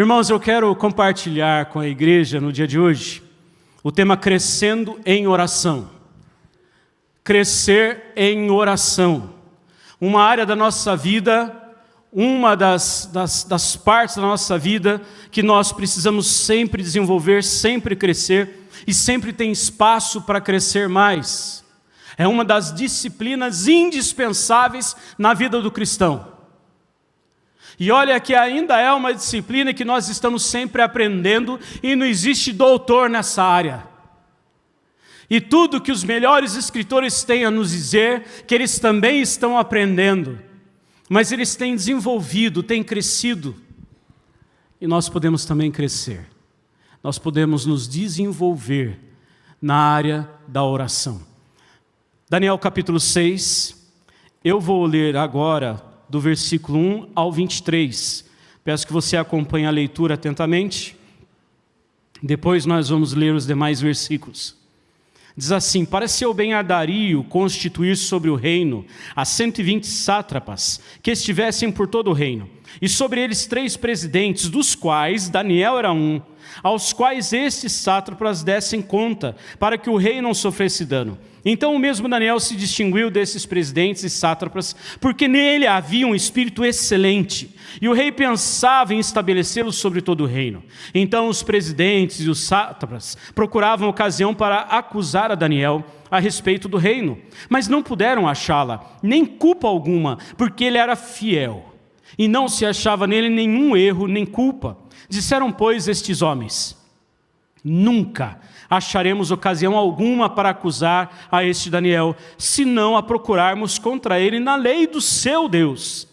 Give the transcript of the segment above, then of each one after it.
Irmãos, eu quero compartilhar com a igreja no dia de hoje o tema crescendo em oração. Crescer em oração. Uma área da nossa vida, uma das partes da nossa vida que nós precisamos sempre desenvolver, sempre crescer e sempre tem espaço para crescer mais. É uma das disciplinas indispensáveis na vida do cristão. E olha que ainda é uma disciplina que nós estamos sempre aprendendo e não existe doutor nessa área. E tudo que os melhores escritores têm a nos dizer, que eles também estão aprendendo, mas eles têm desenvolvido, têm crescido. E nós podemos também crescer. Nós podemos nos desenvolver na área da oração. Daniel capítulo 6, eu vou ler agora do versículo 1 ao 23. Peço que você acompanhe a leitura atentamente. Depois nós vamos ler os demais versículos. Diz assim: pareceu bem a Dario constituir sobre o reino a 120 sátrapas que estivessem por todo o reino, e sobre eles 3 presidentes, dos quais Daniel era um, aos quais estes sátrapas dessem conta, para que o rei não sofresse dano. Então o mesmo Daniel se distinguiu desses presidentes e sátrapas, porque nele havia um espírito excelente, e o rei pensava em estabelecê-lo sobre todo o reino. Então os presidentes e os sátrapas procuravam ocasião para acusar a Daniel a respeito do reino, mas não puderam achá-la, nem culpa alguma, porque ele era fiel, e não se achava nele nenhum erro nem culpa. Disseram, pois, estes homens: nunca acharemos ocasião alguma para acusar a este Daniel, se não a procurarmos contra ele na lei do seu Deus.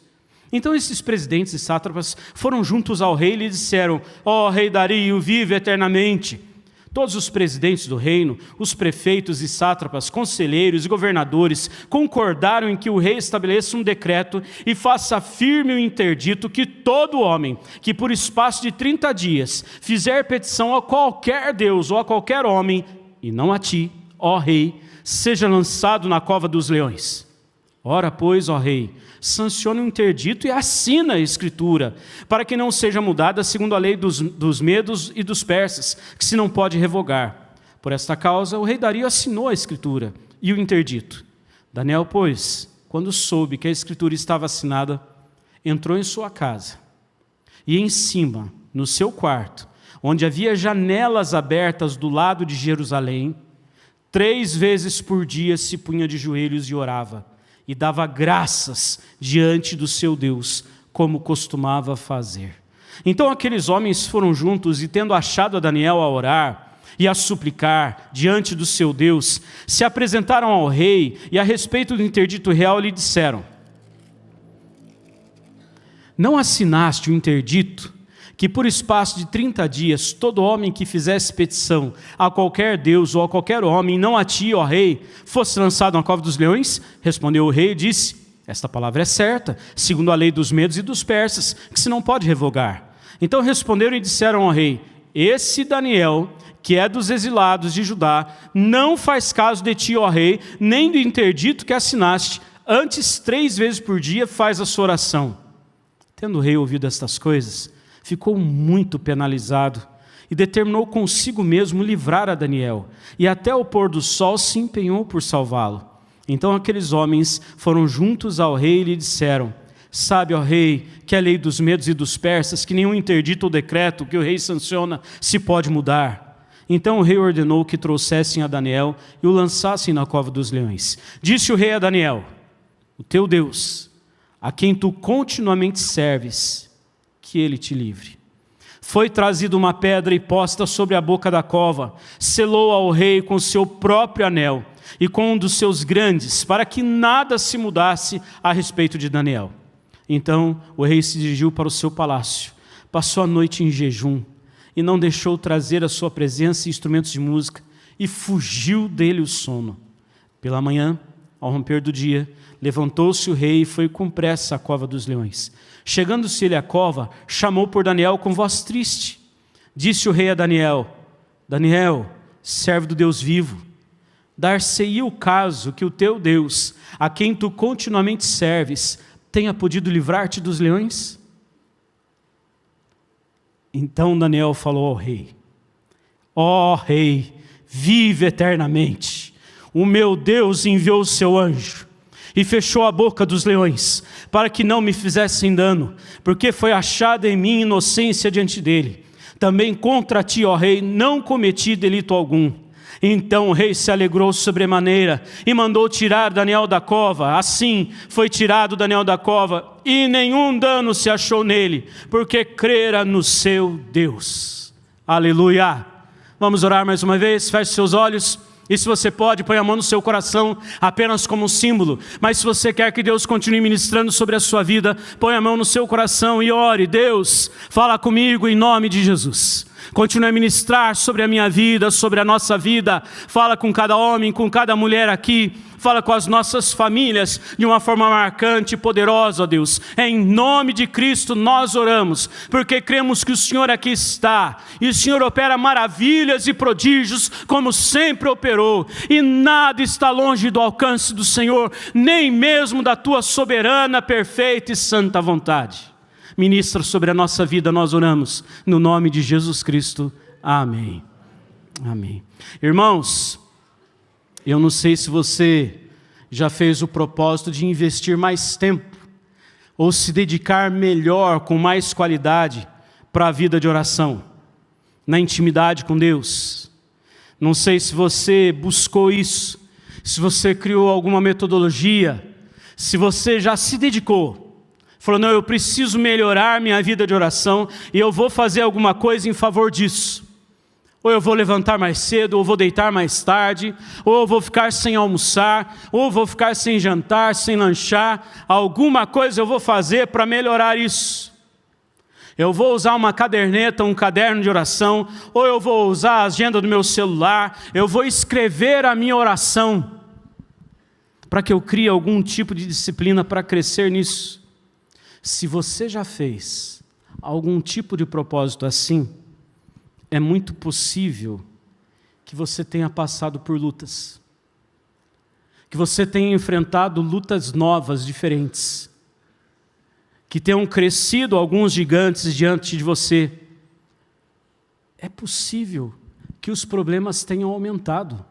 Então esses presidentes e sátrapas foram juntos ao rei e lhe disseram: ó rei Dario, vive eternamente. Todos os presidentes do reino, os prefeitos e sátrapas, conselheiros e governadores concordaram em que o rei estabeleça um decreto e faça firme o interdito que todo homem que por espaço de 30 dias fizer petição a qualquer Deus ou a qualquer homem, e não a ti, ó rei, seja lançado na cova dos leões. Ora, pois, ó rei, sancione o interdito e assina a escritura, para que não seja mudada segundo a lei dos medos e dos persas, que se não pode revogar. Por esta causa, o rei Dario assinou a escritura e o interdito. Daniel, pois, quando soube que a escritura estava assinada, entrou em sua casa, e em cima, no seu quarto, onde havia janelas abertas do lado de Jerusalém, 3 vezes por dia se punha de joelhos e orava, e dava graças diante do seu Deus, como costumava fazer. Então aqueles homens foram juntos, e tendo achado a Daniel a orar e a suplicar diante do seu Deus, se apresentaram ao rei, e a respeito do interdito real lhe disseram: não assinaste o interdito que por espaço de 30 dias todo homem que fizesse petição a qualquer Deus ou a qualquer homem, não a ti, ó rei, fosse lançado na cova dos leões? Respondeu o rei e disse: esta palavra é certa, segundo a lei dos medos e dos persas, que se não pode revogar. Então responderam e disseram ao rei: esse Daniel, que é dos exilados de Judá, não faz caso de ti, ó rei, nem do interdito que assinaste, antes 3 vezes por dia faz a sua oração. Tendo o rei ouvido estas coisas, ficou muito penalizado e determinou consigo mesmo livrar a Daniel, e até o pôr do sol se empenhou por salvá-lo. Então aqueles homens foram juntos ao rei e lhe disseram: sabe, ó rei, que a lei dos medos e dos persas, que nenhum interdito ou decreto que o rei sanciona se pode mudar. Então o rei ordenou que trouxessem a Daniel e o lançassem na cova dos leões. Disse o rei a Daniel: o teu Deus, a quem tu continuamente serves, que ele te livre. Foi trazida uma pedra e posta sobre a boca da cova, selou ao rei com seu próprio anel e com um dos seus grandes, para que nada se mudasse a respeito de Daniel. Então o rei se dirigiu para o seu palácio, passou a noite em jejum, e não deixou trazer à sua presença instrumentos de música, e fugiu dele o sono. Pela manhã, ao romper do dia, levantou-se o rei e foi com pressa à cova dos leões. Chegando-se ele à cova, chamou por Daniel com voz triste. Disse o rei a Daniel: Daniel, servo do Deus vivo, dar-se-ia o caso que o teu Deus, a quem tu continuamente serves, tenha podido livrar-te dos leões? Então Daniel falou ao rei: ó rei, vive eternamente. O meu Deus enviou o seu anjo e fechou a boca dos leões, para que não me fizessem dano, porque foi achada em mim inocência diante dele. Também contra ti, ó rei, não cometi delito algum. Então o rei se alegrou sobremaneira e mandou tirar Daniel da cova. Assim foi tirado Daniel da cova, e nenhum dano se achou nele, porque crera no seu Deus. Aleluia! Vamos orar mais uma vez, feche seus olhos. E se você pode, põe a mão no seu coração, apenas como um símbolo. Mas se você quer que Deus continue ministrando sobre a sua vida, põe a mão no seu coração e ore: Deus, fala comigo em nome de Jesus. Continue a ministrar sobre a minha vida, sobre a nossa vida. Fala com cada homem, com cada mulher aqui. Fala com as nossas famílias de uma forma marcante e poderosa, ó Deus. Em nome de Cristo nós oramos, porque cremos que o Senhor aqui está. E o Senhor opera maravilhas e prodígios, como sempre operou. E nada está longe do alcance do Senhor, nem mesmo da tua soberana, perfeita e santa vontade. Ministra sobre a nossa vida, nós oramos, no nome de Jesus Cristo. Amém. Amém. Irmãos, eu não sei se você já fez o propósito de investir mais tempo, ou se dedicar melhor, com mais qualidade, para a vida de oração, na intimidade com Deus. Não sei se você buscou isso, se você criou alguma metodologia, se você já se dedicou. Falou: não, eu preciso melhorar minha vida de oração e eu vou fazer alguma coisa em favor disso. Ou eu vou levantar mais cedo, ou vou deitar mais tarde, ou eu vou ficar sem almoçar, ou eu vou ficar sem jantar, sem lanchar. Alguma coisa eu vou fazer para melhorar isso. Eu vou usar uma caderneta, um caderno de oração, ou eu vou usar a agenda do meu celular, eu vou escrever a minha oração, para que eu crie algum tipo de disciplina para crescer nisso. Se você já fez algum tipo de propósito assim, é muito possível que você tenha passado por lutas, que você tenha enfrentado lutas novas, diferentes, que tenham crescido alguns gigantes diante de você. É possível que os problemas tenham aumentado.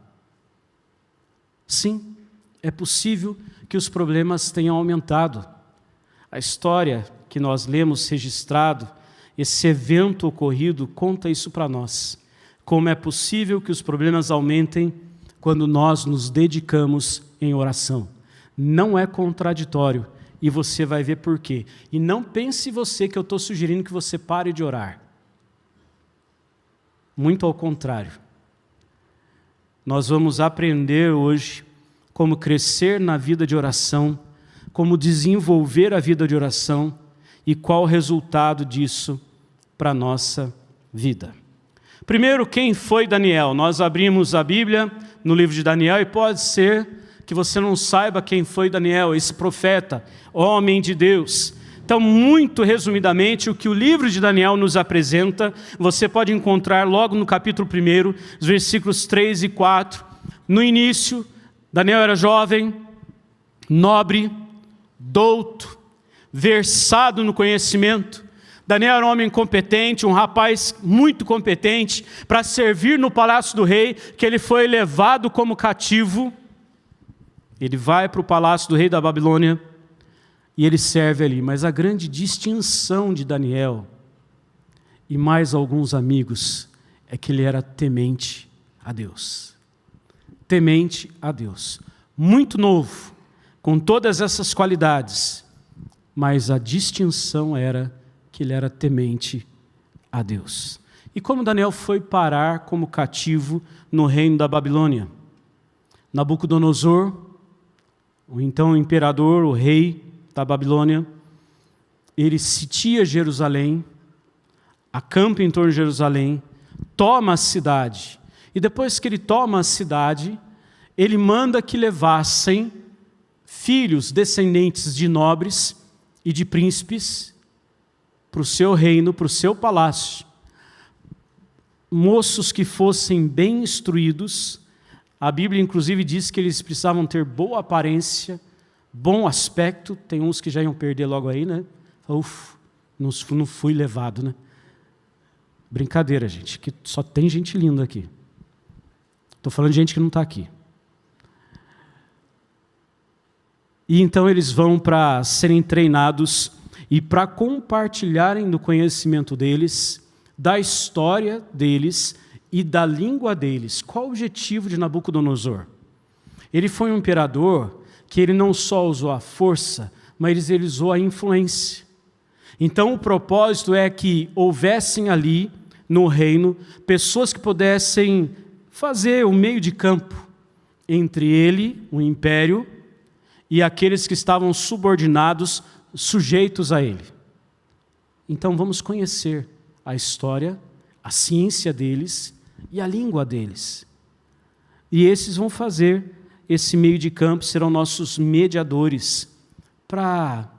Sim, é possível que os problemas tenham aumentado. A história que nós lemos registrado, esse evento ocorrido, conta isso para nós. Como é possível que os problemas aumentem quando nós nos dedicamos em oração. Não é contraditório, e você vai ver por quê. E não pense você que eu estou sugerindo que você pare de orar. Muito ao contrário. Nós vamos aprender hoje como crescer na vida de oração, como desenvolver a vida de oração e qual o resultado disso para a nossa vida. Primeiro, quem foi Daniel? Nós abrimos a Bíblia no livro de Daniel e pode ser que você não saiba quem foi Daniel, esse profeta, homem de Deus. Então, muito resumidamente, o que o livro de Daniel nos apresenta, você pode encontrar logo no capítulo 1, os versículos 3 e 4. No início, Daniel era jovem, nobre, douto, versado no conhecimento. Daniel era um homem competente, um rapaz muito competente para servir no palácio do rei, que ele foi levado como cativo. Ele vai para o palácio do rei da Babilônia e ele serve ali. Mas a grande distinção de Daniel e mais alguns amigos é que ele era temente a Deus. Temente a Deus. Muito novo, com todas essas qualidades, mas a distinção era que ele era temente a Deus. E como Daniel foi parar como cativo no reino da Babilônia? Nabucodonosor, o então imperador, o rei da Babilônia, ele sitia Jerusalém, acampa em torno de Jerusalém, toma a cidade. E depois que ele toma a cidade, ele manda que levassem filhos descendentes de nobres e de príncipes para o seu reino, para o seu palácio. Moços que fossem bem instruídos. A Bíblia inclusive diz que eles precisavam ter boa aparência, bom aspecto. Tem uns que já iam perder logo aí, né? Uf, não fui levado, né? Brincadeira, gente, que só tem gente linda aqui. Estou falando de gente que não está aqui. E então eles vão para serem treinados e para compartilharem do conhecimento deles, da história deles e da língua deles. Qual o objetivo de Nabucodonosor? Ele foi um imperador que ele não só usou a força, mas ele usou a influência. Então o propósito é que houvessem ali no reino pessoas que pudessem fazer o meio de campo entre ele, o império, e aqueles que estavam subordinados, sujeitos a ele. Então vamos conhecer a história, a ciência deles e a língua deles. E esses vão fazer esse meio de campo, serão nossos mediadores para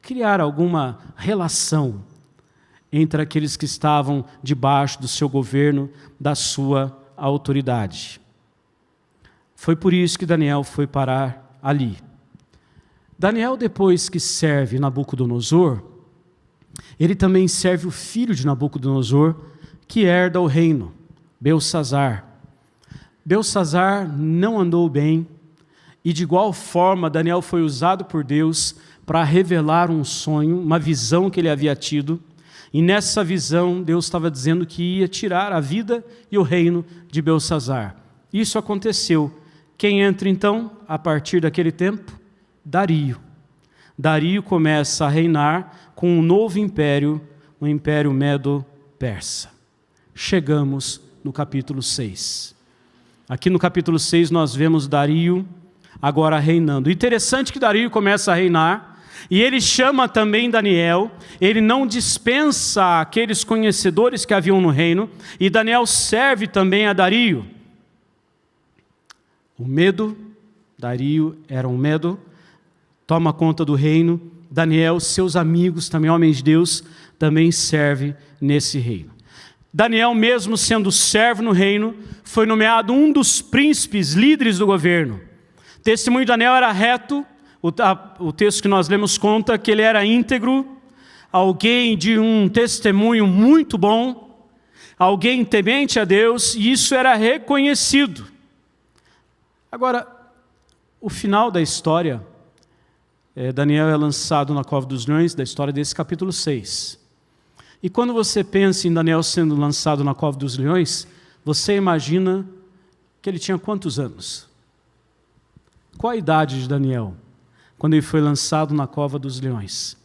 criar alguma relação entre aqueles que estavam debaixo do seu governo, da sua autoridade. Foi por isso que Daniel foi parar ali. Daniel, depois que serve Nabucodonosor, ele também serve o filho de Nabucodonosor, que herda o reino, Belsassar. Belsassar não andou bem, e de igual forma Daniel foi usado por Deus para revelar um sonho, uma visão que ele havia tido, e nessa visão Deus estava dizendo que ia tirar a vida e o reino de Belsassar. Isso aconteceu. Quem entra então, a partir daquele tempo? Dario. Dario começa a reinar com um novo império, o Império Medo-Persa. Chegamos no capítulo 6. Aqui no capítulo 6 nós vemos Dario agora reinando. Interessante que Dario começa a reinar, e ele chama também Daniel, ele não dispensa aqueles conhecedores que haviam no reino, e Daniel serve também a Dario. O medo, Dario era um medo, toma conta do reino. Daniel, seus amigos, também homens de Deus, também serve nesse reino. Daniel, mesmo sendo servo no reino, foi nomeado um dos príncipes líderes do governo. O testemunho de Daniel era reto, o texto que nós lemos conta que ele era íntegro, alguém de um testemunho muito bom, alguém temente a Deus, e isso era reconhecido. Agora, o final da história, Daniel é lançado na cova dos leões, da história desse capítulo 6. E quando você pensa em Daniel sendo lançado na cova dos leões, você imagina que ele tinha quantos anos? Qual a idade de Daniel quando ele foi lançado na cova dos leões?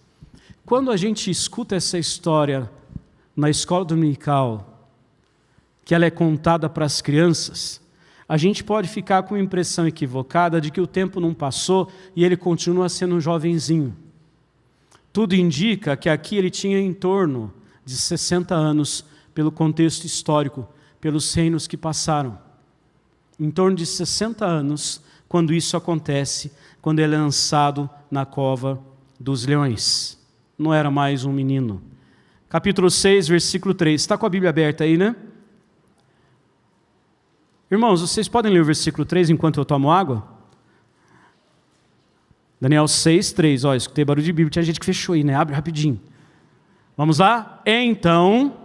Quando a gente escuta essa história na escola dominical, que ela é contada para as crianças, a gente pode ficar com uma impressão equivocada de que o tempo não passou e ele continua sendo um jovenzinho. Tudo indica que aqui ele tinha em torno de 60 anos, pelo contexto histórico, pelos reinos que passaram. Em torno de 60 anos, quando isso acontece, quando ele é lançado na cova dos leões. Não era mais um menino. Capítulo 6, versículo 3. Está com a Bíblia aberta aí, né? Irmãos, vocês podem ler o versículo 3 enquanto eu tomo água? Daniel 6, 3. Ó, escutei barulho de Bíblia. Tinha gente que fechou aí, né? Abre rapidinho. Vamos lá? Então...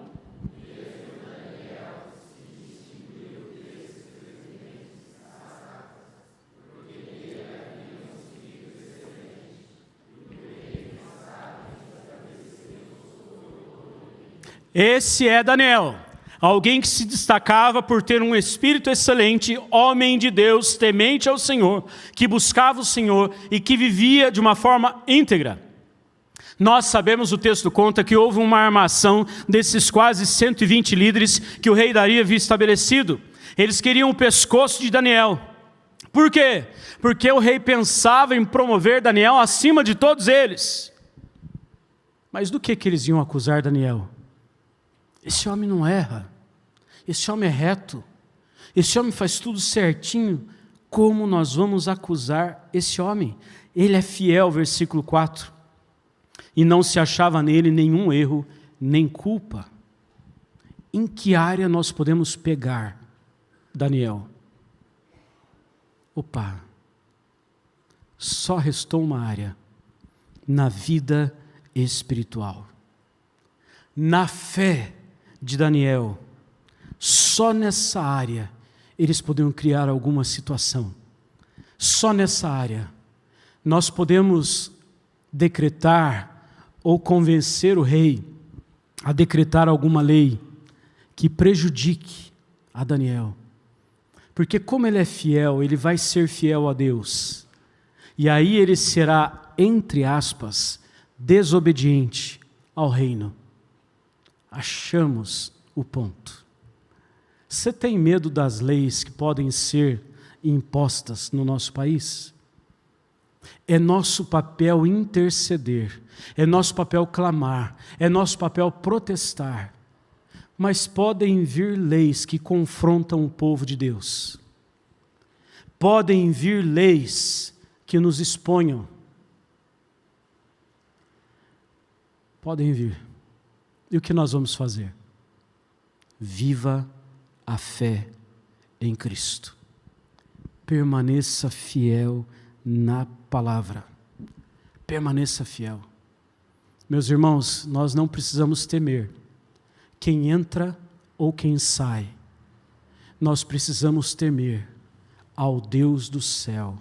Esse é Daniel, alguém que se destacava por ter um espírito excelente, homem de Deus, temente ao Senhor, que buscava o Senhor e que vivia de uma forma íntegra. Nós sabemos, o texto conta, que houve uma armação desses quase 120 líderes que o rei Dario havia estabelecido. Eles queriam o pescoço de Daniel. Por quê? Porque o rei pensava em promover Daniel acima de todos eles. Mas do que eles iam acusar Daniel? Esse homem não erra, esse homem é reto, esse homem faz tudo certinho. Como nós vamos acusar esse homem? Ele é fiel, versículo 4, e não se achava nele nenhum erro, nem culpa. Em que área nós podemos pegar Daniel? Opa, só restou uma área, na vida espiritual, na fé de Daniel, só nessa área, eles poderiam criar alguma situação. Só nessa área, nós podemos decretar ou convencer o rei a decretar alguma lei que prejudique a Daniel. Porque como ele é fiel, ele vai ser fiel a Deus. E aí ele será, entre aspas, desobediente ao reino. Achamos o ponto. Você tem medo das leis que podem ser impostas no nosso país? É nosso papel interceder, é nosso papel clamar, é nosso papel protestar. Mas podem vir leis que confrontam o povo de Deus. Podem vir leis que nos exponham. Podem vir. E o que nós vamos fazer? Viva a fé em Cristo. Permaneça fiel na palavra. Permaneça fiel. Meus irmãos, nós não precisamos temer quem entra ou quem sai. Nós precisamos temer ao Deus do céu,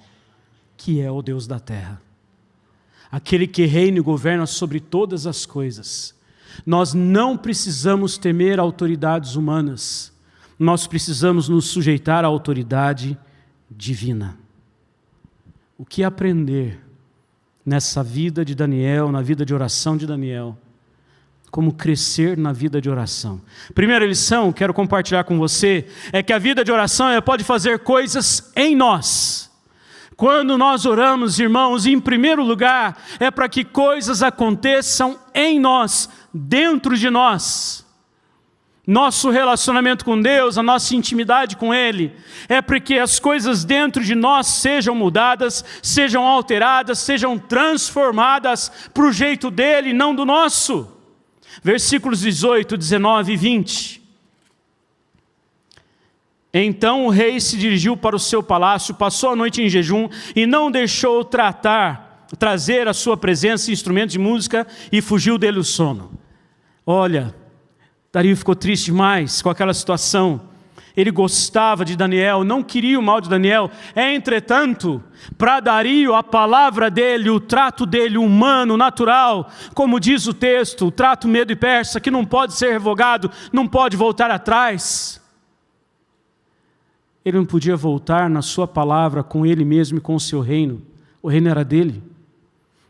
que é o Deus da terra. Aquele que reina e governa sobre todas as coisas. Nós não precisamos temer autoridades humanas. Nós precisamos nos sujeitar à autoridade divina. O que aprender nessa vida de Daniel, na vida de oração de Daniel? Como crescer na vida de oração. Primeira lição, quero compartilhar com você, é que a vida de oração pode fazer coisas em nós. Quando nós oramos, irmãos, em primeiro lugar, é para que coisas aconteçam em nós, dentro de nós. Nosso relacionamento com Deus, a nossa intimidade com Ele, é para que as coisas dentro de nós sejam mudadas, sejam alteradas, sejam transformadas para o jeito dEle, não do nosso. Versículos 18, 19 e 20. Então o rei se dirigiu para o seu palácio, passou a noite em jejum e não deixou trazer à sua presença instrumentos de música e fugiu dele o sono. Olha, Dario ficou triste demais com aquela situação. Ele gostava de Daniel, não queria o mal de Daniel. Entretanto, para Dario, a palavra dele, o trato dele humano, natural, como diz o texto, o trato medo e persa, que não pode ser revogado, não pode voltar atrás. Ele não podia voltar na sua palavra com ele mesmo e com o seu reino. O reino era dele.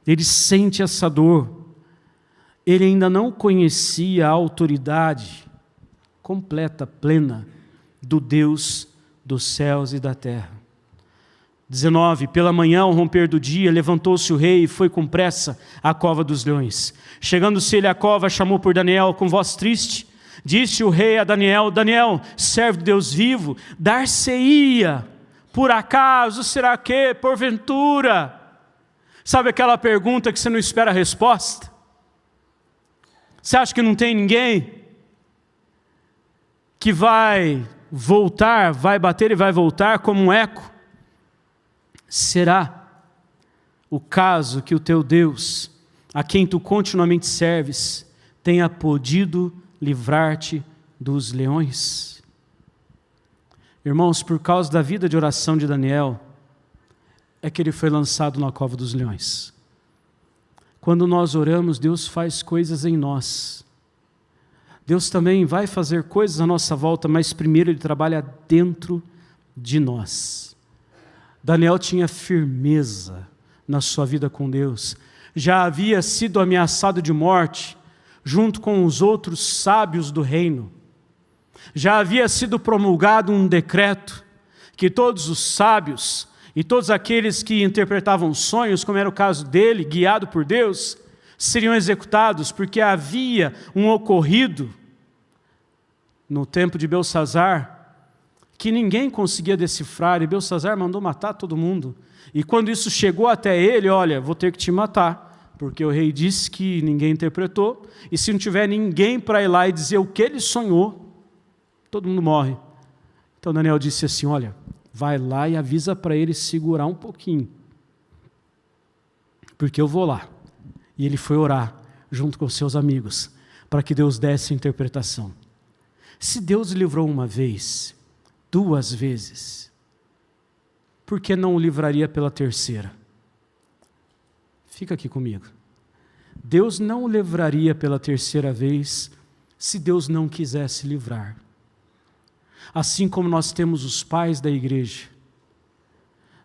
Ele sente essa dor. Ele ainda não conhecia a autoridade completa, plena, do Deus dos céus e da terra. 19, pela manhã, ao romper do dia, levantou-se o rei e foi com pressa à cova dos leões. Chegando-se ele à cova, chamou por Daniel com voz triste. Disse o rei a Daniel: Daniel, servo de Deus vivo, dar-se-ia, por acaso, será que, porventura? Sabe aquela pergunta que você não espera a resposta? Você acha que não tem ninguém que vai voltar, vai bater e vai voltar como um eco? Será o caso que o teu Deus, a quem tu continuamente serves, tenha podido livrar-te dos leões? Irmãos, por causa da vida de oração de Daniel, é que ele foi lançado na cova dos leões. Quando nós oramos, Deus faz coisas em nós. Deus também vai fazer coisas à nossa volta, mas primeiro Ele trabalha dentro de nós. Daniel tinha firmeza na sua vida com Deus. Já havia sido ameaçado de morte, junto com os outros sábios do reino. Já havia sido promulgado um decreto que todos os sábios e todos aqueles que interpretavam sonhos, como era o caso dele, guiado por Deus, seriam executados, porque havia um ocorrido no tempo de Belsazar que ninguém conseguia decifrar, e Belsazar mandou matar todo mundo. E quando isso chegou até ele, olha, vou ter que te matar, porque o rei disse que ninguém interpretou, e se não tiver ninguém para ir lá e dizer o que ele sonhou, todo mundo morre. Então Daniel disse assim: olha, vai lá e avisa para ele segurar um pouquinho, porque eu vou lá. E ele foi orar junto com seus amigos, para que Deus desse a interpretação. Se Deus livrou uma vez, 2 vezes, por que não o livraria pela 3ª? Fica aqui comigo. Deus não o livraria pela 3ª vez se Deus não quisesse livrar. Assim como nós temos os pais da igreja,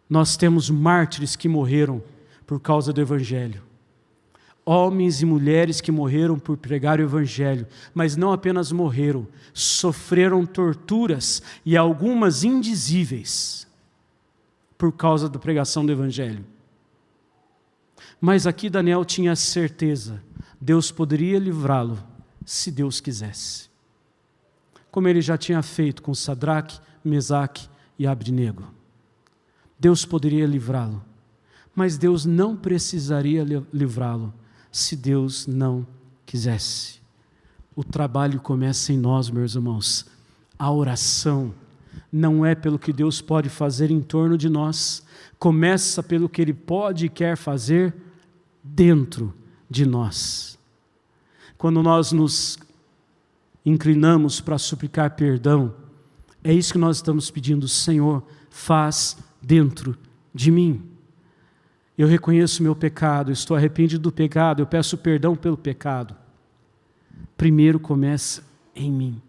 nós temos mártires que morreram por causa do Evangelho. Homens e mulheres que morreram por pregar o Evangelho, mas não apenas morreram, sofreram torturas e algumas indizíveis por causa da pregação do Evangelho. Mas aqui Daniel tinha certeza, Deus poderia livrá-lo se Deus quisesse. Como ele já tinha feito com Sadraque, Mesaque e Abdenego. Deus poderia livrá-lo, mas Deus não precisaria livrá-lo se Deus não quisesse. O trabalho começa em nós, meus irmãos. A oração não é pelo que Deus pode fazer em torno de nós, começa pelo que Ele pode e quer fazer dentro de nós. Quando nós nos inclinamos para suplicar perdão, é isso que nós estamos pedindo: Senhor, faz dentro de mim. Eu reconheço meu pecado, estou arrependido do pecado, eu peço perdão pelo pecado. Primeiro começa em mim.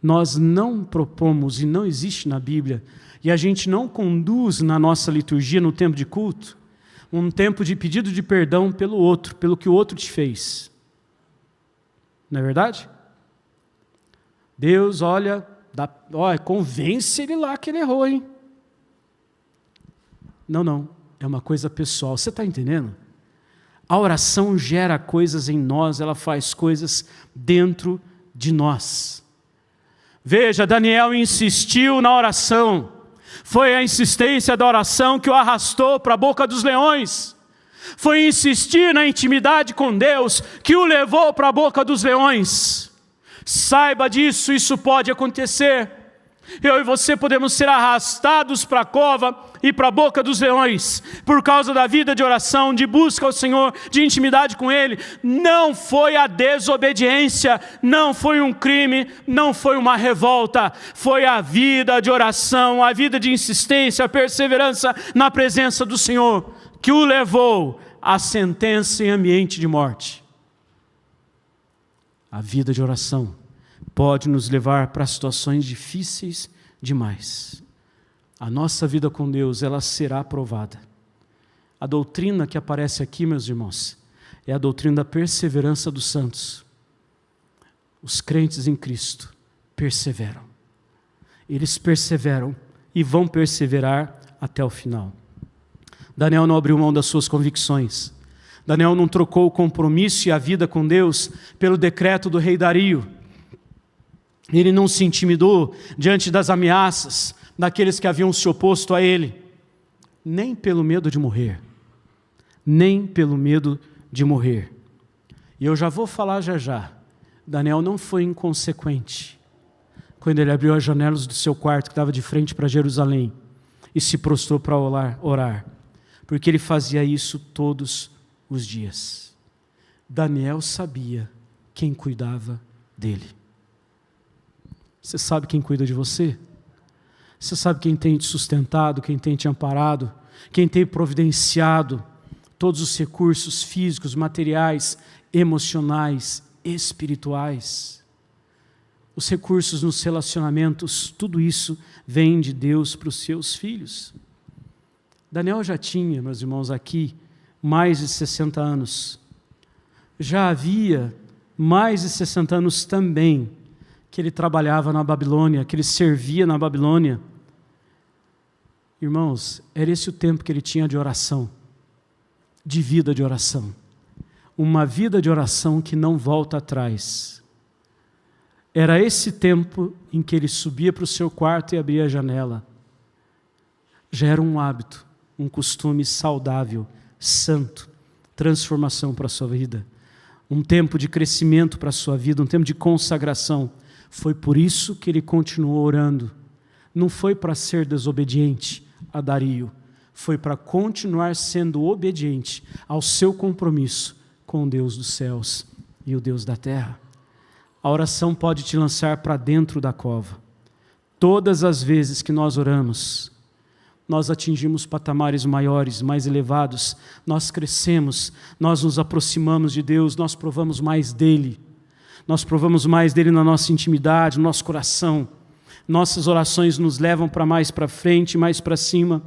Nós não propomos, e não existe na Bíblia, e a gente não conduz na nossa liturgia, no tempo de culto, um tempo de pedido de perdão pelo outro, pelo que o outro te fez. Não é verdade? Deus olha, convence ele lá que ele errou, hein? Não. É uma coisa pessoal. Você está entendendo? A oração gera coisas em nós, ela faz coisas dentro de nós. Veja, Daniel insistiu na oração. Foi a insistência da oração que o arrastou para a boca dos leões. Foi insistir na intimidade com Deus que o levou para a boca dos leões. Saiba disso, isso pode acontecer. Eu e você podemos ser arrastados para a cova e para a boca dos leões, por causa da vida de oração, de busca ao Senhor, de intimidade com Ele. Não foi a desobediência, não foi um crime, não foi uma revolta, foi a vida de oração, a vida de insistência, a perseverança na presença do Senhor, que o levou à sentença em ambiente de morte. A vida de oração pode nos levar para situações difíceis demais. A nossa vida com Deus, ela será provada. A doutrina que aparece aqui, meus irmãos, é a doutrina da perseverança dos santos. Os crentes em Cristo perseveram. Eles perseveram e vão perseverar até o final. Daniel não abriu mão das suas convicções. Daniel não trocou o compromisso e a vida com Deus pelo decreto do rei Dario. Ele não se intimidou diante das ameaças daqueles que haviam se oposto a ele, nem pelo medo de morrer, nem pelo medo de morrer. E eu já vou falar já. Daniel não foi inconsequente quando ele abriu as janelas do seu quarto, que estava de frente para Jerusalém, e se prostrou para orar, porque ele fazia isso todos os dias. Daniel sabia quem cuidava dele. Você sabe quem cuida de você? Você sabe quem tem te sustentado, quem tem te amparado, quem tem providenciado todos os recursos físicos, materiais, emocionais, espirituais. Os recursos nos relacionamentos, tudo isso vem de Deus para os seus filhos. Daniel já tinha, meus irmãos, aqui mais de 60 anos. Já havia mais de 60 anos também que ele trabalhava na Babilônia, que ele servia na Babilônia. Irmãos, era esse o tempo que ele tinha de oração, de vida de oração. Uma vida de oração que não volta atrás. Era esse tempo em que ele subia para o seu quarto e abria a janela. Já era um hábito, um costume saudável, santo, transformação para a sua vida. Um tempo de crescimento para a sua vida, um tempo de consagração. Foi por isso que ele continuou orando. Não foi para ser desobediente a Dario, foi para continuar sendo obediente ao seu compromisso com o Deus dos céus e o Deus da terra. A oração pode te lançar para dentro da cova. Todas as vezes que nós oramos, nós atingimos patamares maiores, mais elevados, nós crescemos, nós nos aproximamos de Deus, nós provamos mais dEle. Nós provamos mais dEle na nossa intimidade, no nosso coração. Nossas orações nos levam para mais para frente, mais para cima.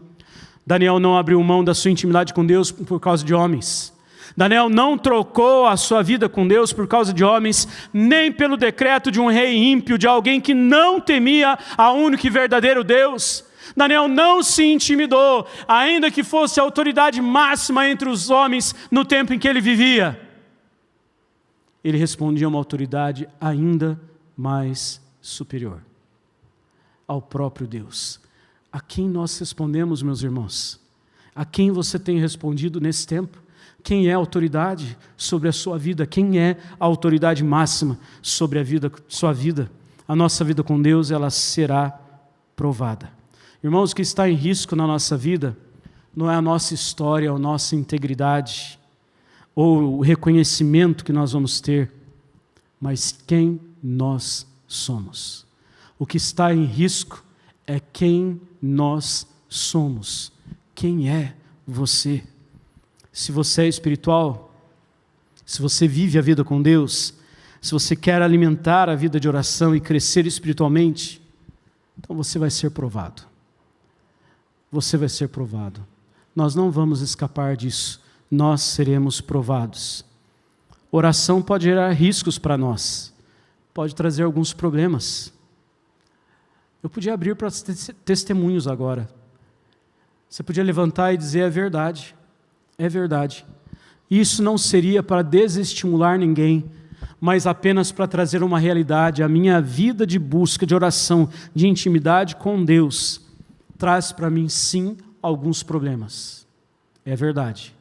Daniel não abriu mão da sua intimidade com Deus por causa de homens. Daniel não trocou a sua vida com Deus por causa de homens, nem pelo decreto de um rei ímpio, de alguém que não temia a único e verdadeiro Deus. Daniel não se intimidou, ainda que fosse a autoridade máxima entre os homens no tempo em que ele vivia. Ele respondia a uma autoridade ainda mais superior, ao próprio Deus. A quem nós respondemos, meus irmãos? A quem você tem respondido nesse tempo? Quem é a autoridade sobre a sua vida? Quem é a autoridade máxima sobre a sua vida? A nossa vida com Deus, ela será provada. Irmãos, o que está em risco na nossa vida não é a nossa história, a nossa integridade, ou o reconhecimento que nós vamos ter, mas quem nós somos. O que está em risco é quem nós somos. Quem é você? Se você é espiritual, se você vive a vida com Deus, se você quer alimentar a vida de oração e crescer espiritualmente, então você vai ser provado. Você vai ser provado. Nós não vamos escapar disso. Nós seremos provados. Oração pode gerar riscos para nós. Pode trazer alguns problemas. Eu podia abrir para testemunhos agora. Você podia levantar e dizer: é verdade. É verdade. Isso não seria para desestimular ninguém, mas apenas para trazer uma realidade. A minha vida de busca, de oração, de intimidade com Deus, traz para mim, sim, alguns problemas. É verdade.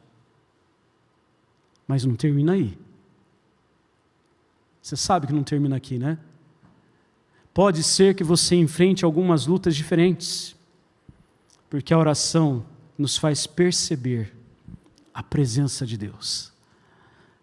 Mas não termina aí. Você sabe que não termina aqui, né? Pode ser que você enfrente algumas lutas diferentes, porque a oração nos faz perceber a presença de Deus.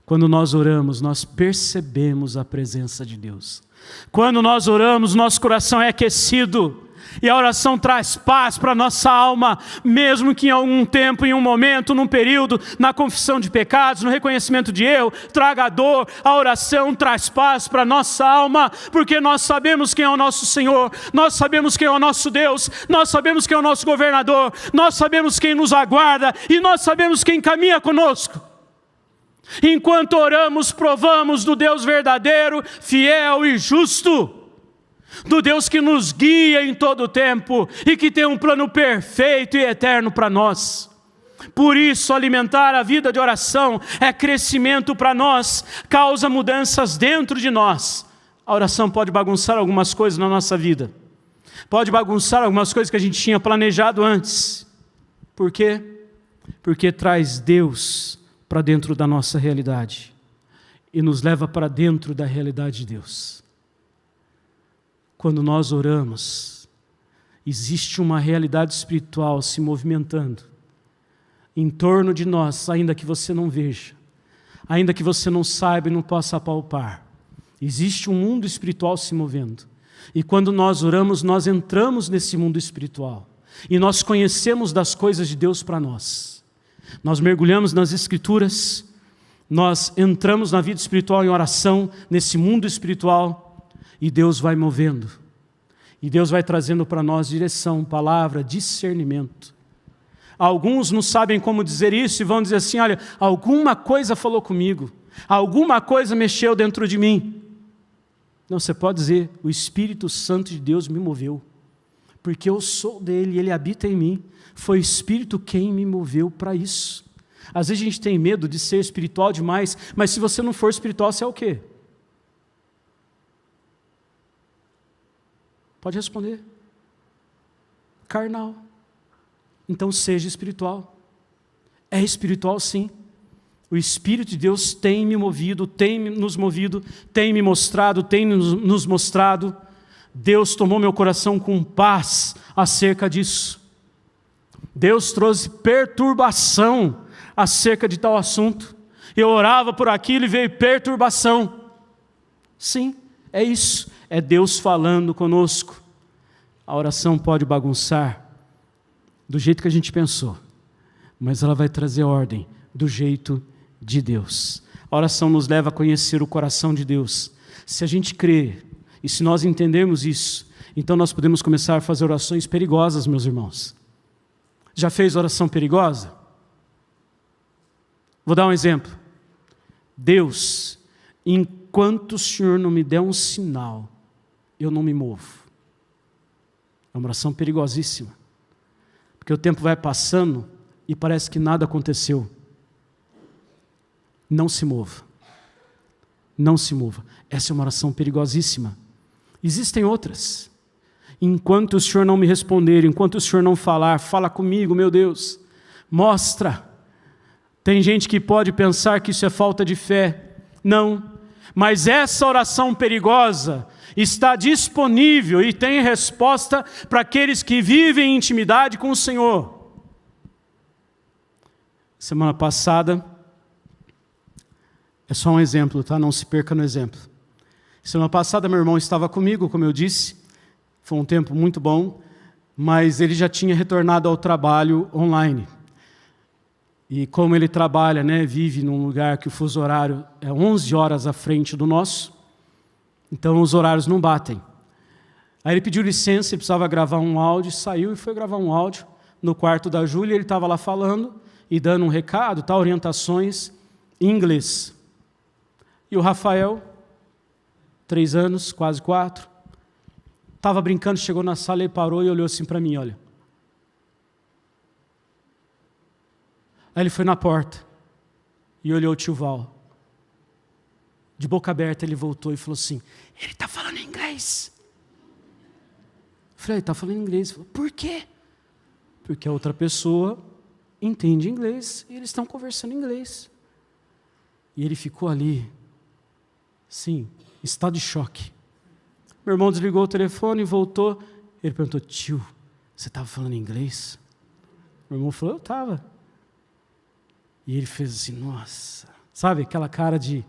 Quando nós oramos, nós percebemos a presença de Deus. Quando nós oramos, nosso coração é aquecido. E a oração traz paz para a nossa alma, mesmo que em algum tempo, em um momento, num período, na confissão de pecados, no reconhecimento de erro, traga dor. A oração traz paz para a nossa alma, porque nós sabemos quem é o nosso Senhor, nós sabemos quem é o nosso Deus, nós sabemos quem é o nosso governador, nós sabemos quem nos aguarda e nós sabemos quem caminha conosco. Enquanto oramos, provamos do Deus verdadeiro, fiel e justo, do Deus que nos guia em todo o tempo e que tem um plano perfeito e eterno para nós. Por isso, alimentar a vida de oração é crescimento para nós, causa mudanças dentro de nós. A oração pode bagunçar algumas coisas na nossa vida, pode bagunçar algumas coisas que a gente tinha planejado antes. Por quê? Porque traz Deus para dentro da nossa realidade e nos leva para dentro da realidade de Deus. Quando nós oramos, existe uma realidade espiritual se movimentando em torno de nós, ainda que você não veja, ainda que você não saiba e não possa apalpar. Existe um mundo espiritual se movendo. E quando nós oramos, nós entramos nesse mundo espiritual. E nós conhecemos das coisas de Deus para nós. Nós mergulhamos nas Escrituras, nós entramos na vida espiritual em oração, nesse mundo espiritual, e Deus vai movendo. E Deus vai trazendo para nós direção, palavra, discernimento. Alguns não sabem como dizer isso e vão dizer assim: olha, alguma coisa falou comigo, alguma coisa mexeu dentro de mim. Não, você pode dizer: o Espírito Santo de Deus me moveu, porque eu sou dele, ele habita em mim. Foi o Espírito quem me moveu para isso. Às vezes a gente tem medo de ser espiritual demais, mas se você não for espiritual, você é o quê? Pode responder. Carnal. Então seja espiritual. É espiritual, sim. O Espírito de Deus tem me movido, tem nos movido, tem me mostrado, tem nos mostrado. Deus tomou meu coração com paz acerca disso. Deus trouxe perturbação acerca de tal assunto. Eu orava por aquilo e veio perturbação. Sim, É isso, é Deus falando conosco. A oração pode bagunçar do jeito que a gente pensou, mas ela vai trazer ordem do jeito de Deus. A oração nos leva a conhecer o coração de Deus. Se a gente crê e se nós entendermos isso, então nós podemos começar a fazer orações perigosas, meus irmãos. Já fez oração perigosa? Vou dar um exemplo. Deus, enquanto o Senhor não me der um sinal, eu não me movo. É uma oração perigosíssima. Porque o tempo vai passando e parece que nada aconteceu. Não se mova. Não se mova. Essa é uma oração perigosíssima. Existem outras. Enquanto o Senhor não me responder, enquanto o Senhor não falar, fala comigo, meu Deus. Mostra. Tem gente que pode pensar que isso é falta de fé. Não. Mas essa oração perigosa está disponível e tem resposta para aqueles que vivem em intimidade com o Senhor. Semana passada, é só um exemplo, tá? Não se perca no exemplo. Semana passada meu irmão estava comigo, como eu disse, foi um tempo muito bom, mas ele já tinha retornado ao trabalho online. E como ele trabalha, vive num lugar que o fuso horário é 11 horas à frente do nosso, então os horários não batem. Aí ele pediu licença, ele precisava gravar um áudio, saiu e foi gravar um áudio no quarto da Júlia, ele estava lá falando e dando um recado, orientações em inglês. E o Rafael, 3 anos, quase 4, estava brincando, chegou na sala e parou e olhou assim para mim, olha. Aí ele foi na porta e olhou o tio Val. De boca aberta ele voltou e falou assim, ele está falando inglês. Eu falei, ele está falando inglês. Ele falou, por quê? Porque a outra pessoa entende inglês e eles estão conversando em inglês. E ele ficou ali, sim, em estado de choque. Meu irmão desligou o telefone e voltou. Ele perguntou, tio, você estava falando inglês? Meu irmão falou, eu estava. E ele fez assim, nossa, sabe aquela cara de,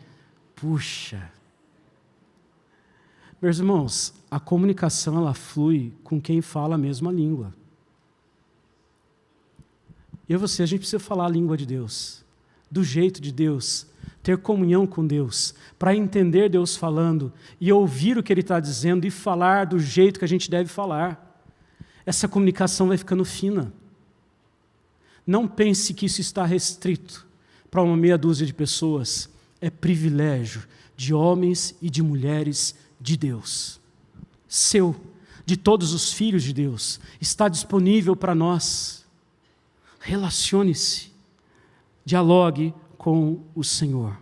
puxa. Meus irmãos, a comunicação ela flui com quem fala a mesma língua. Eu e você, a gente precisa falar a língua de Deus, do jeito de Deus, ter comunhão com Deus, para entender Deus falando e ouvir o que Ele está dizendo e falar do jeito que a gente deve falar. Essa comunicação vai ficando fina. Não pense que isso está restrito para uma meia dúzia de pessoas. É privilégio de homens e de mulheres de Deus. Seu, de todos os filhos de Deus. Está disponível para nós. Relacione-se. Dialogue com o Senhor.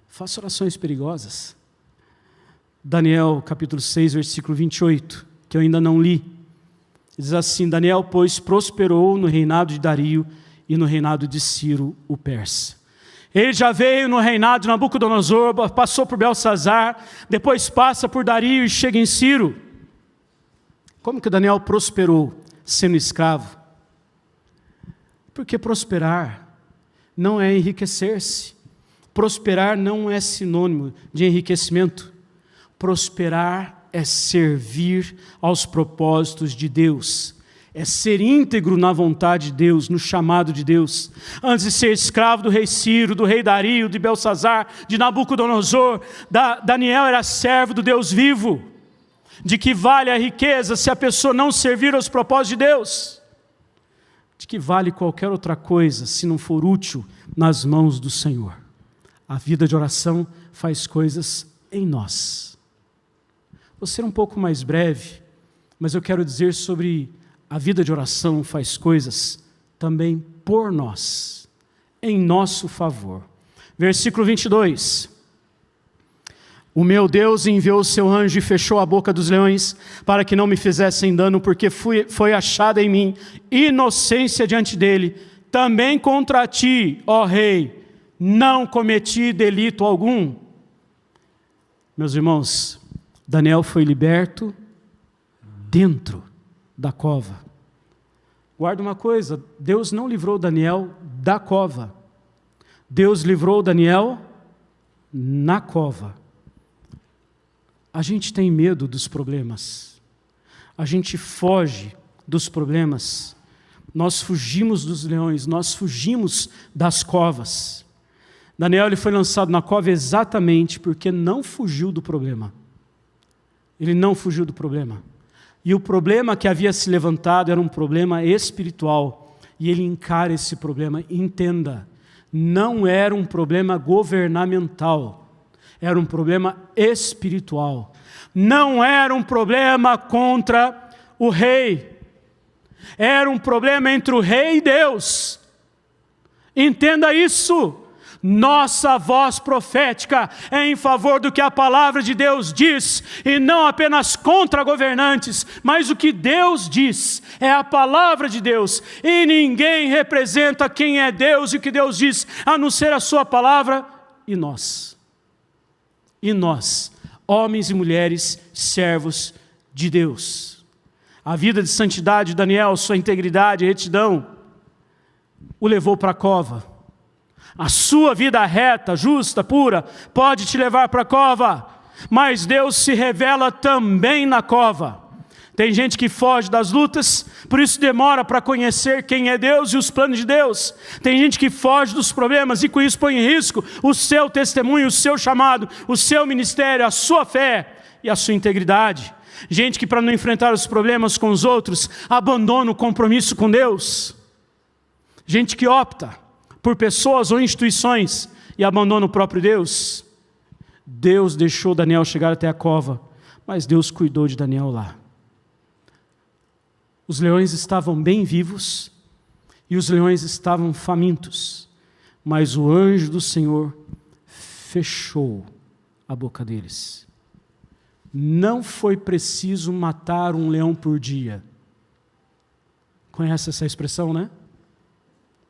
Faça orações perigosas. Daniel, capítulo 6, versículo 28, que eu ainda não li. Diz assim, Daniel, pois, prosperou no reinado de Dario e no reinado de Ciro, o persa. Ele já veio no reinado de Nabucodonosor, passou por Belsazar, depois passa por Dario e chega em Ciro. Como que Daniel prosperou sendo escravo? Porque prosperar não é enriquecer-se. Prosperar não é sinônimo de enriquecimento. Prosperar é servir aos propósitos de Deus, é ser íntegro na vontade de Deus, no chamado de Deus. Antes de ser escravo do rei Ciro, do rei Dario, de Belsazar, de Nabucodonosor, Daniel era servo do Deus vivo. De que vale a riqueza se a pessoa não servir aos propósitos de Deus? De que vale qualquer outra coisa se não for útil nas mãos do Senhor? A vida de oração faz coisas em nós. Vou ser um pouco mais breve, mas eu quero dizer sobre a vida de oração faz coisas também por nós, em nosso favor. Versículo 22. O meu Deus enviou o seu anjo e fechou a boca dos leões para que não me fizessem dano, porque foi achada em mim inocência diante dele. Também contra ti, ó rei, não cometi delito algum. Meus irmãos, Daniel foi liberto dentro da cova. Guarda uma coisa, Deus não livrou Daniel da cova. Deus livrou Daniel na cova. A gente tem medo dos problemas. A gente foge dos problemas. Nós fugimos dos leões, nós fugimos das covas. Daniel ele foi lançado na cova exatamente porque não fugiu do problema. Ele não fugiu do problema. E o problema que havia se levantado era um problema espiritual. E ele encara esse problema. Entenda, não era um problema governamental. Era um problema espiritual. Não era um problema contra o rei. Era um problema entre o rei e Deus. Entenda isso. Nossa voz profética é em favor do que a palavra de Deus diz, e não apenas contra governantes, mas o que Deus diz, é a palavra de Deus, e ninguém representa quem é Deus e o que Deus diz, a não ser a sua palavra, e nós, homens e mulheres, servos de Deus. A vida de santidade de Daniel, sua integridade e retidão, o levou para a cova. A sua vida reta, justa, pura, pode te levar para a cova, mas Deus se revela também na cova. Tem gente que foge das lutas, por isso demora para conhecer quem é Deus e os planos de Deus. Tem gente que foge dos problemas e com isso põe em risco o seu testemunho, o seu chamado, o seu ministério, a sua fé e a sua integridade. Gente que para não enfrentar os problemas com os outros, abandona o compromisso com Deus. Gente que opta por pessoas ou instituições e abandona o próprio Deus. Deus deixou Daniel chegar até a cova, mas Deus cuidou de Daniel lá. Os leões estavam bem vivos e os leões estavam famintos, mas o anjo do Senhor fechou a boca deles. Não foi preciso matar um leão por dia. Conhece essa expressão, né?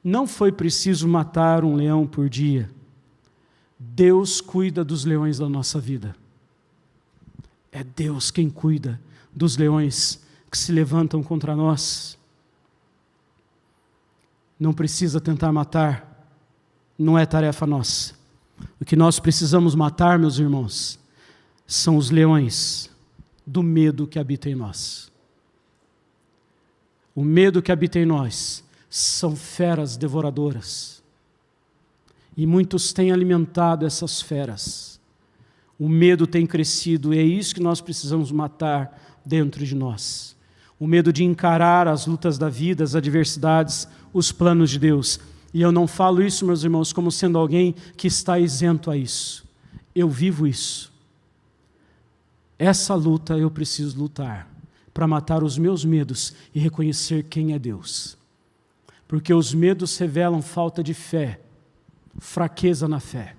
Não foi preciso matar um leão por dia. Deus cuida dos leões da nossa vida. É Deus quem cuida dos leões que se levantam contra nós. Não precisa tentar matar, não é tarefa nossa. O que nós precisamos matar, meus irmãos, são os leões do medo que habita em nós. O medo que habita em nós são feras devoradoras. E muitos têm alimentado essas feras. O medo tem crescido e é isso que nós precisamos matar dentro de nós. O medo de encarar as lutas da vida, as adversidades, os planos de Deus. E eu não falo isso, meus irmãos, como sendo alguém que está isento a isso. Eu vivo isso. Essa luta eu preciso lutar para matar os meus medos e reconhecer quem é Deus. Porque os medos revelam falta de fé, fraqueza na fé.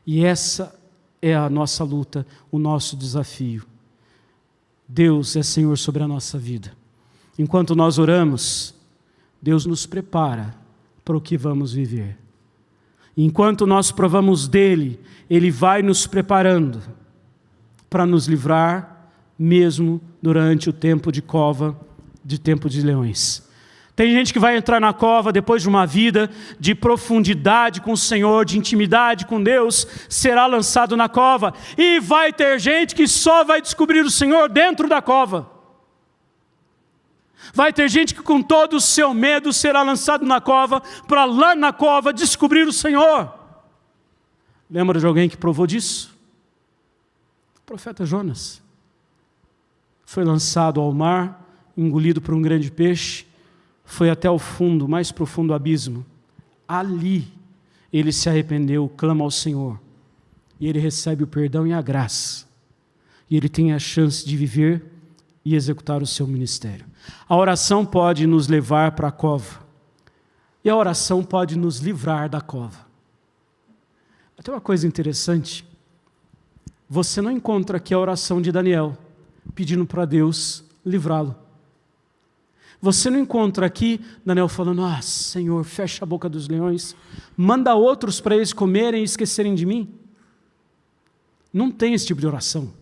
E essa é a nossa luta, o nosso desafio. Deus é Senhor sobre a nossa vida. Enquanto nós oramos, Deus nos prepara para o que vamos viver. Enquanto nós provamos dEle, Ele vai nos preparando para nos livrar, mesmo durante o tempo de cova, de tempo de leões. Tem gente que vai entrar na cova depois de uma vida de profundidade com o Senhor, de intimidade com Deus, será lançado na cova. E vai ter gente que só vai descobrir o Senhor dentro da cova. Vai ter gente que com todo o seu medo será lançado na cova, para lá na cova descobrir o Senhor. Lembra de alguém que provou disso? O profeta Jonas. Foi lançado ao mar, engolido por um grande peixe, foi até o fundo, mais profundo abismo. Ali ele se arrependeu, clama ao Senhor. E ele recebe o perdão e a graça. E ele tem a chance de viver e executar o seu ministério. A oração pode nos levar para a cova. E a oração pode nos livrar da cova. Tem uma coisa interessante. Você não encontra aqui a oração de Daniel, pedindo para Deus livrá-lo. Você não encontra aqui Daniel falando, Senhor, fecha a boca dos leões, manda outros para eles comerem e esquecerem de mim. Não tem esse tipo de oração.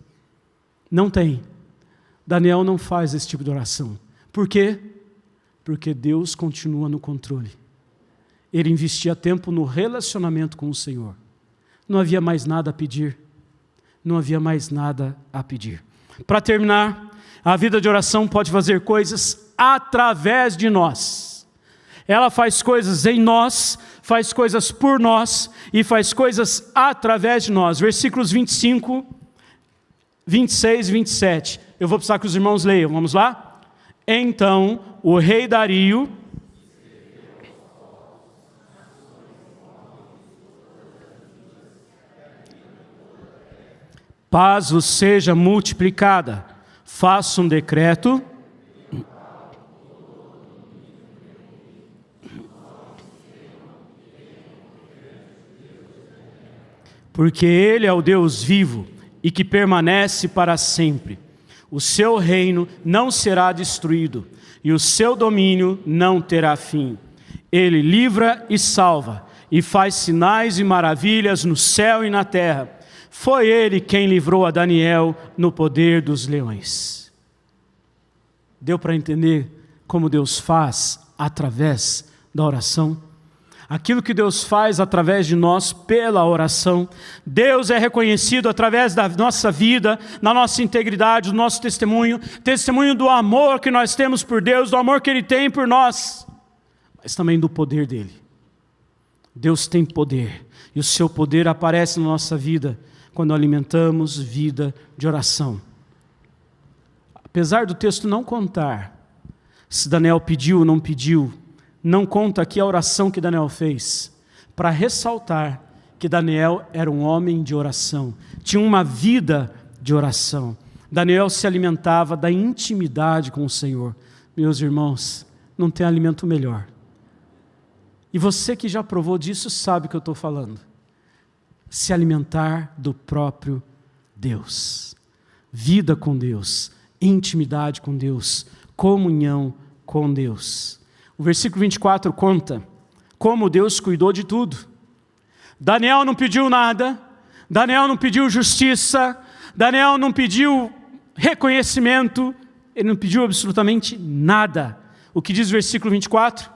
Não tem. Daniel não faz esse tipo de oração. Por quê? Porque Deus continua no controle. Ele investia tempo no relacionamento com o Senhor. Não havia mais nada a pedir. não havia mais nada a pedir. Para terminar, a vida de oração pode fazer coisas através de nós. Ela faz coisas em nós, faz coisas por nós e faz coisas através de nós. Versículos 25, 26 e 27. Eu vou precisar que os irmãos leiam. Vamos lá? Então, o rei Dario paz vos seja multiplicada. Faça um decreto. Porque Ele é o Deus vivo e que permanece para sempre. O seu reino não será destruído e o seu domínio não terá fim. Ele livra e salva e faz sinais e maravilhas no céu e na terra. Foi Ele quem livrou a Daniel no poder dos leões. Deu para entender como Deus faz através da oração? Aquilo que Deus faz através de nós pela oração, Deus é reconhecido através da nossa vida, na nossa integridade, do nosso testemunho, testemunho do amor que nós temos por Deus, do amor que Ele tem por nós, mas também do poder dEle. Deus tem poder, e o seu poder aparece na nossa vida, quando alimentamos vida de oração. Apesar do texto não contar se Daniel pediu ou não pediu, não conta aqui a oração que Daniel fez, para ressaltar que Daniel era um homem de oração, tinha uma vida de oração. Daniel se alimentava da intimidade com o Senhor. Meus irmãos, não tem alimento melhor. E você que já provou disso sabe o que eu estou falando. Se alimentar do próprio Deus. Vida com Deus, intimidade com Deus, comunhão com Deus. O versículo 24 conta como Deus cuidou de tudo. Daniel não pediu nada, Daniel não pediu justiça, Daniel não pediu reconhecimento, ele não pediu absolutamente nada. O que diz o versículo 24?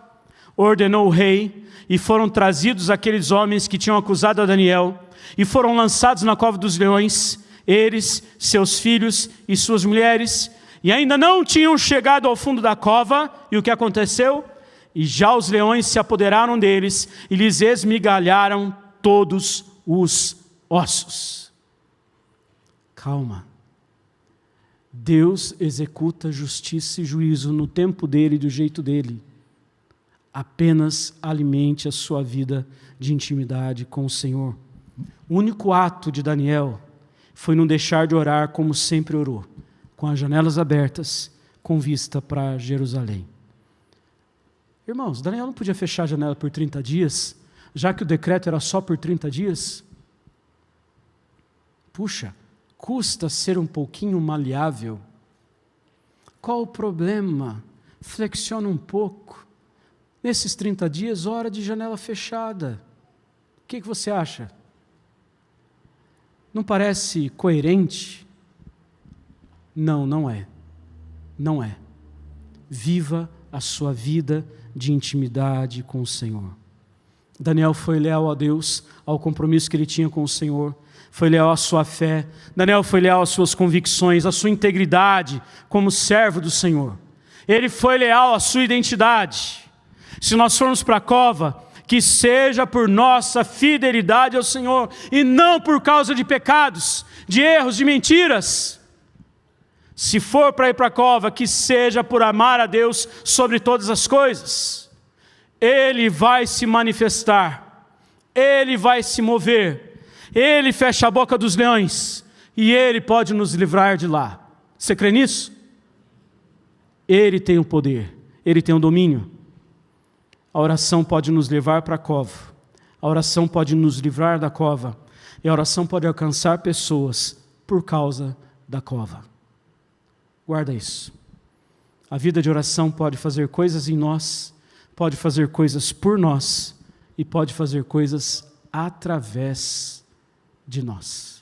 Ordenou o rei, e foram trazidos aqueles homens que tinham acusado a Daniel, e foram lançados na cova dos leões, eles, seus filhos e suas mulheres, e ainda não tinham chegado ao fundo da cova, e o que aconteceu? E já os leões se apoderaram deles, e lhes esmigalharam todos os ossos. Calma. Deus executa justiça e juízo no tempo dele e do jeito dele. Apenas alimente a sua vida de intimidade com o Senhor. O único ato de Daniel foi não deixar de orar como sempre orou, com as janelas abertas, com vista para Jerusalém. Irmãos, Daniel não podia fechar a janela por 30 dias, já que o decreto era só por 30 dias? Puxa, custa ser um pouquinho maleável. Qual o problema? Flexiona um pouco. Nesses 30 dias, hora de janela fechada. O que você acha? Não parece coerente? Não, não é. Não é. Viva a sua vida de intimidade com o Senhor. Daniel foi leal a Deus, ao compromisso que ele tinha com o Senhor. Foi leal à sua fé. Daniel foi leal às suas convicções, à sua integridade como servo do Senhor. Ele foi leal à sua identidade. Se nós formos para a cova, que seja por nossa fidelidade ao Senhor, e não por causa de pecados, de erros, de mentiras. Se for para ir para a cova, que seja por amar a Deus sobre todas as coisas. Ele vai se manifestar, Ele vai se mover, Ele fecha a boca dos leões, e Ele pode nos livrar de lá. Você crê nisso? Ele tem o poder, Ele tem o domínio. A oração pode nos levar para a cova, a oração pode nos livrar da cova, e a oração pode alcançar pessoas por causa da cova. Guarda isso. A vida de oração pode fazer coisas em nós, pode fazer coisas por nós, e pode fazer coisas através de nós.